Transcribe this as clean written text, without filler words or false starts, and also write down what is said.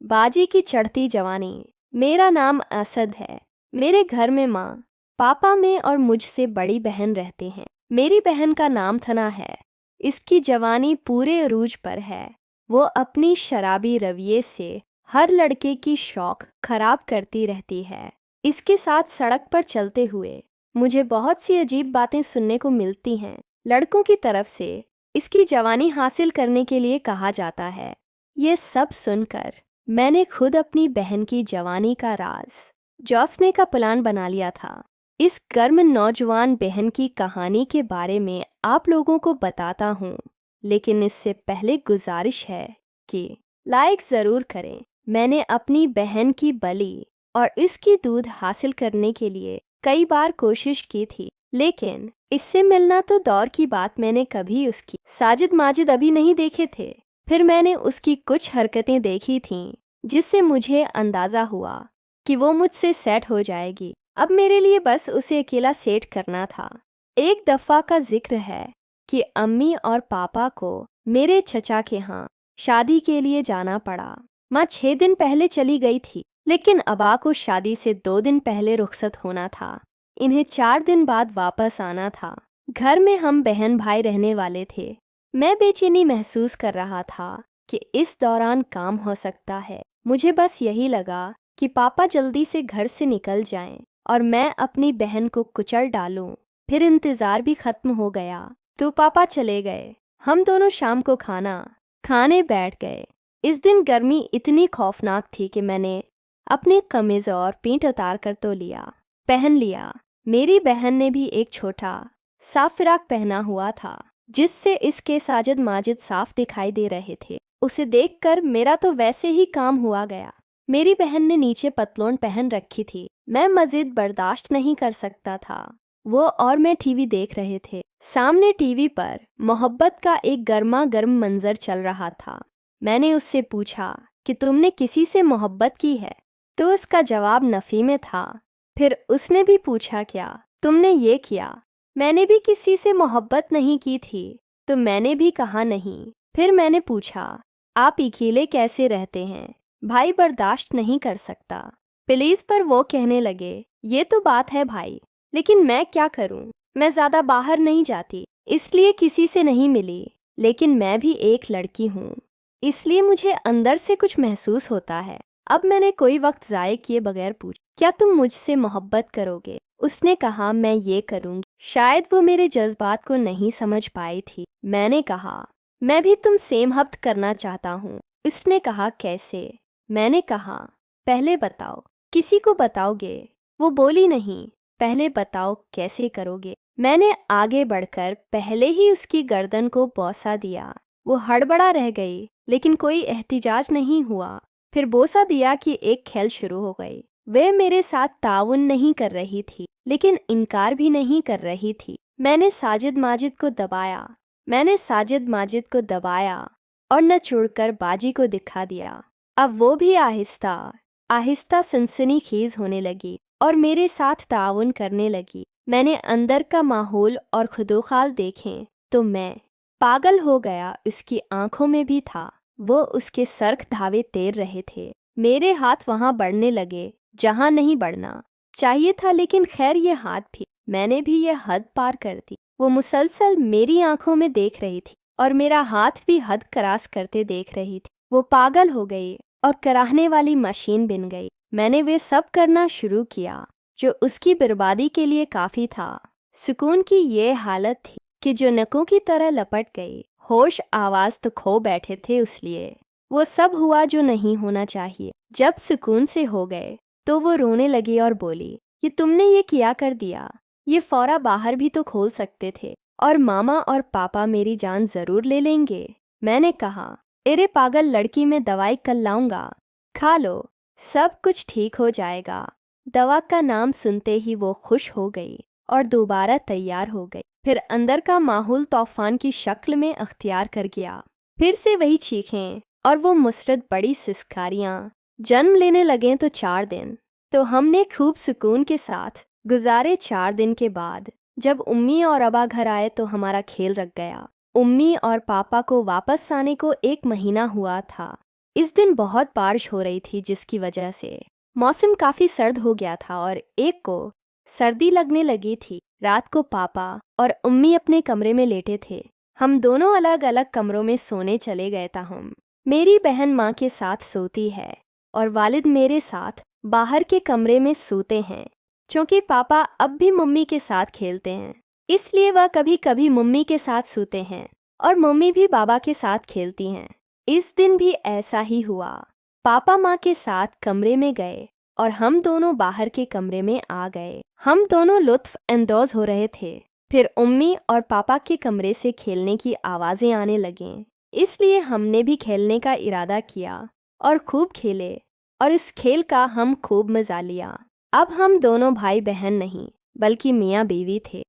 बाजी की चढ़ती जवानी। मेरा नाम असद है। मेरे घर में माँ, पापा, मैं और मुझसे बड़ी बहन रहते हैं। मेरी बहन का नाम थना है। इसकी जवानी पूरे अरूज पर है। वो अपनी शराबी रवैये से हर लड़के की शौक खराब करती रहती है। इसके साथ सड़क पर चलते हुए मुझे बहुत सी अजीब बातें सुनने को मिलती हैं। लड़कों की तरफ से इसकी जवानी हासिल करने के लिए कहा जाता है। ये सब सुनकर मैंने खुद अपनी बहन की जवानी का राज जोसने का प्लान बना लिया था। इस गर्म नौजवान बहन की कहानी के बारे में आप लोगों को बताता हूँ, लेकिन इससे पहले गुजारिश है कि लाइक ज़रूर करें। मैंने अपनी बहन की बलि और इसकी दूध हासिल करने के लिए कई बार कोशिश की थी, लेकिन इससे मिलना तो दौर की बात। मैंने कभी उसकी साजिद माजिद अभी नहीं देखे थे। फिर मैंने उसकी कुछ हरकतें देखी थीं जिससे मुझे अंदाज़ा हुआ कि वो मुझसे सेट हो जाएगी। अब मेरे लिए बस उसे अकेला सेट करना था। एक दफ़ा का जिक्र है कि अम्मी और पापा को मेरे चचा के यहाँ शादी के लिए जाना पड़ा। माँ 6 दिन पहले चली गई थी, लेकिन अबा को शादी से 2 दिन पहले रुखसत होना था। इन्हें 4 दिन बाद वापस आना था। घर में हम बहन भाई रहने वाले थे। मैं बेचैनी महसूस कर रहा था कि इस दौरान काम हो सकता है। मुझे बस यही लगा कि पापा जल्दी से घर से निकल जाएं और मैं अपनी बहन को कुचल डालूं। फिर इंतज़ार भी ख़त्म हो गया तो पापा चले गए। हम दोनों शाम को खाना खाने बैठ गए। इस दिन गर्मी इतनी खौफनाक थी कि मैंने अपनी कमीज़ और पैंट उतार कर तो पहन लिया। मेरी बहन ने भी एक छोटा साफ फिराक पहना हुआ था जिससे इसके साजिद माजिद साफ दिखाई दे रहे थे। उसे देखकर मेरा तो वैसे ही काम हुआ गया। मेरी बहन ने नीचे पतलून पहन रखी थी। मैं मज़ीद बर्दाश्त नहीं कर सकता था। वो और मैं टीवी देख रहे थे। सामने टीवी पर मोहब्बत का एक गर्मा गर्म मंजर चल रहा था। मैंने उससे पूछा कि तुमने किसी से मोहब्बत की है, तो उसका जवाब नफ़ी में था। फिर उसने भी पूछा क्या तुमने ये किया। मैंने भी किसी से मोहब्बत नहीं की थी, तो मैंने भी कहा नहीं। फिर मैंने पूछा आप अकेले कैसे रहते हैं, भाई बर्दाश्त नहीं कर सकता प्लीज़। पर वो कहने लगे ये तो बात है भाई, लेकिन मैं क्या करूं, मैं ज़्यादा बाहर नहीं जाती इसलिए किसी से नहीं मिली। लेकिन मैं भी एक लड़की हूँ, इसलिए मुझे अंदर से कुछ महसूस होता है। अब मैंने कोई वक्त ज़ाय किए बगैर पूछा क्या तुम मुझसे मोहब्बत करोगे। उसने कहा मैं ये करूँगी। शायद वो मेरे जज्बात को नहीं समझ पाई थी। मैंने कहा मैं भी तुमसे मोहब्बत करना चाहता हूँ। उसने कहा कैसे। मैंने कहा पहले बताओ किसी को बताओगे। वो बोली नहीं, पहले बताओ कैसे करोगे। मैंने आगे बढ़कर पहले ही उसकी गर्दन को बोसा दिया। वो हड़बड़ा रह गई, लेकिन कोई एहतिजाज नहीं हुआ। फिर बोसा दिया कि एक खेल शुरू हो गई। वे मेरे साथ ताउन नहीं कर रही थी, लेकिन इनकार भी नहीं कर रही थी। मैंने साजिद माजिद को दबाया और न छोड़कर बाजी को दिखा दिया। अब वो भी आहिस्ता आहिस्ता सनसनीखेज होने लगी और मेरे साथ ताउन करने लगी। मैंने अंदर का माहौल और खुदोखाल देखें तो मैं पागल हो गया। उसकी आंखों में भी था। वो उसके सरख धावे तैर रहे थे। मेरे हाथ वहां बढ़ने लगे जहां नहीं बढ़ना चाहिए था, लेकिन खैर ये हाथ भी, मैंने भी ये हद पार कर दी। वो मुसलसल मेरी आंखों में देख रही थी और मेरा हाथ भी हद क्रॉस करते देख रही थी। वो पागल हो गई और कराहने वाली मशीन बन गई। मैंने वे सब करना शुरू किया जो उसकी बर्बादी के लिए काफ़ी था। सुकून की ये हालत थी कि जो नकों की तरह लपट गई। होश आवाज़ तो खो बैठे थे, इसलिए वो सब हुआ जो नहीं होना चाहिए। जब सुकून से हो गए तो वो रोने लगी और बोली ये तुमने ये किया कर दिया। ये फौरा बाहर भी तो खोल सकते थे और मामा और पापा मेरी जान ज़रूर ले लेंगे। मैंने कहा अरे पागल लड़की, मैं दवाई कल लाऊंगा, खा लो, सब कुछ ठीक हो जाएगा। दवा का नाम सुनते ही वो खुश हो गई और दोबारा तैयार हो गई। फिर अंदर का माहौल तूफान की शक्ल में अख्तियार कर गया। फिर से वही चीखें और वो मुसरत बड़ी सिसकारियाँ। जन्म लेने लगे तो 4 दिन तो हमने खूब सुकून के साथ गुजारे। 4 दिन के बाद जब उम्मी और अबा घर आए तो हमारा खेल रख गया। उम्मी और पापा को वापस आने को 1 महीना हुआ था। इस दिन बहुत बारिश हो रही थी, जिसकी वजह से मौसम काफ़ी सर्द हो गया था और एक को सर्दी लगने लगी थी। रात को पापा और अम्मी अपने कमरे में लेटे थे। हम दोनों अलग अलग कमरों में सोने चले गए था। मेरी बहन माँ के साथ सोती है और वालिद मेरे साथ बाहर के कमरे में सोते हैं। क्योंकि पापा अब भी मम्मी के साथ खेलते हैं, इसलिए वह कभी कभी मम्मी के साथ सोते हैं और मम्मी भी बाबा के साथ खेलती हैं। इस दिन भी ऐसा ही हुआ। पापा माँ के साथ कमरे में गए और हम दोनों बाहर के कमरे में आ गए। हम दोनों लुत्फ अंदोज हो रहे थे। फिर अम्मी और पापा के कमरे से खेलने की आवाज़ें आने लगीं, इसलिए हमने भी खेलने का इरादा किया और खूब खेले और इस खेल का हम खूब मज़ा लिया। अब हम दोनों भाई बहन नहीं बल्कि मियाँ बीवी थे।